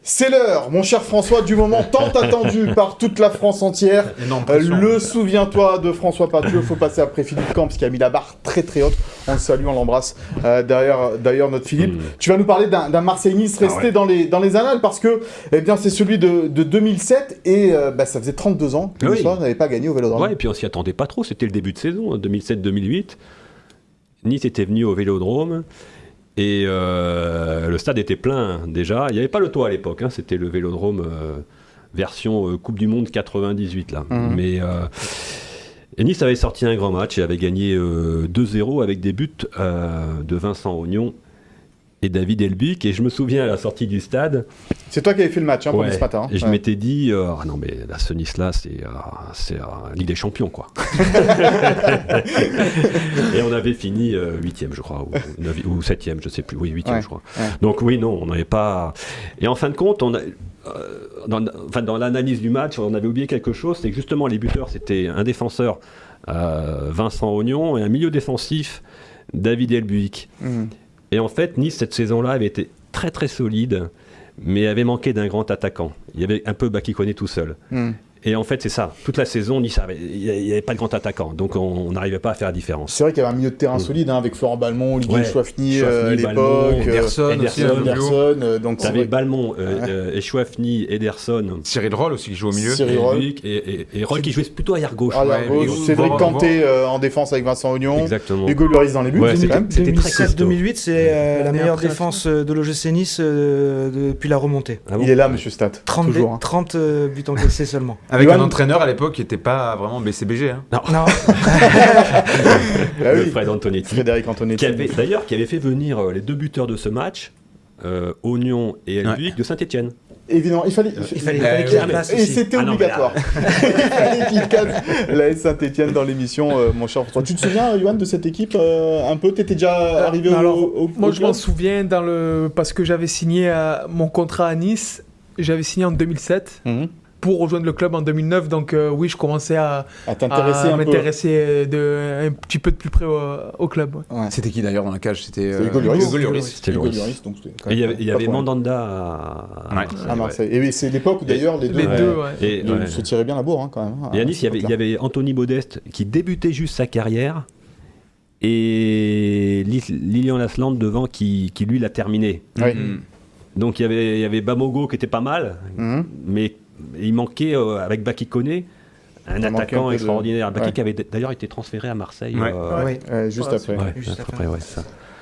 C'est l'heure, mon cher François, du moment tant attendu par toute la France entière. Le souviens-toi de François Pathieu. Il faut passer après Philippe Camps qui a mis la barre très très haute. On le salue, on l'embrasse. D'ailleurs, notre Philippe. Tu vas nous parler d'un Marseille-Nice resté dans les annales parce que c'est celui de 2007 et ça faisait 32 ans que Nice n'avait pas gagné au Vélodrome. Ouais, et puis on s'y attendait pas trop. C'était le début de saison, 2007-2008. Nice était venu au Vélodrome. Et le stade était plein déjà. Il n'y avait pas le toit à l'époque, c'était le Vélodrome version Coupe du Monde 98 là. Mais et Nice avait sorti un grand match et avait gagné 2-0 avec des buts de Vincent Aignan et David Elbic. Et je me souviens à la sortie du stade. C'est toi qui avais fait le match pour ce matin. Et je m'étais dit, non mais là, ce Nice-là, c'est Ligue des Champions, quoi. Et on avait fini 8e, je crois, ou 7e, je sais plus. Oui, 8e, je crois. Ouais. Donc oui, non, on n'avait pas... Et en fin de compte, dans l'analyse du match, on avait oublié quelque chose, c'est que justement, les buteurs, c'était un défenseur, Vincent Aignan, et un milieu défensif, David Elbic. Et en fait, Nice, cette saison-là, avait été très très solide, mais avait manqué d'un grand attaquant. Il y avait un peu Bakikone tout seul. Et en fait, c'est ça. Toute la saison, Nice, il n'y avait pas de grand attaquant. Donc, on n'arrivait pas à faire la différence. C'est vrai qu'il y avait un milieu de terrain solide, avec Florent Balmont, Olivier Chouafny à l'époque. Ederson. Donc, tu avais Balmont, Chouafny, Ederson. Cyril Roll aussi qui joue au milieu. Et Roll qui jouait plutôt arrière gauche. Cédric Kanté en défense avec Vincent Aignan. Exactement. Hugo Lloris dans les buts. C'était 2016-2008, c'est la meilleure défense de l'OGC Nice depuis la remontée. Il est là, monsieur Stat. 30 buts encaissés seulement. Avec un entraîneur à l'époque qui n'était pas vraiment BCBG. Non. Fred Antonetti. Frédéric Antonetti. Qui avait fait venir les deux buteurs de ce match, Aignan et Elbic, de Saint-Etienne. Évidemment, il fallait qu'il y ait la place. Et c'était obligatoire. Il fallait qu'il casse la Saint-Etienne dans l'émission, mon cher François. Tu te souviens, Yoann, de cette équipe un peu? T'étais déjà arrivé au moi, je m'en souviens parce que j'avais signé mon contrat à Nice. J'avais signé en 2007. Pour rejoindre le club en 2009, donc oui, je commençais à m'intéresser un petit peu de plus près au club. Ouais. C'était qui d'ailleurs dans la cage? C'était Hugo Lloris. C'était Hugo Lloris. Et il y avait Mandanda à Marseille. Et c'est l'époque où d'ailleurs les deux se tiraient bien la bourre quand même. Et à Nice, il y avait Anthony Modeste qui débutait juste sa carrière et Lilian Lasland devant qui lui l'a terminé. Donc il y avait Bamogo qui était pas mal, mais il manquait avec Bakikone un attaquant extraordinaire. Bakik avait d'ailleurs été transféré à Marseille juste après. Juste après, ça.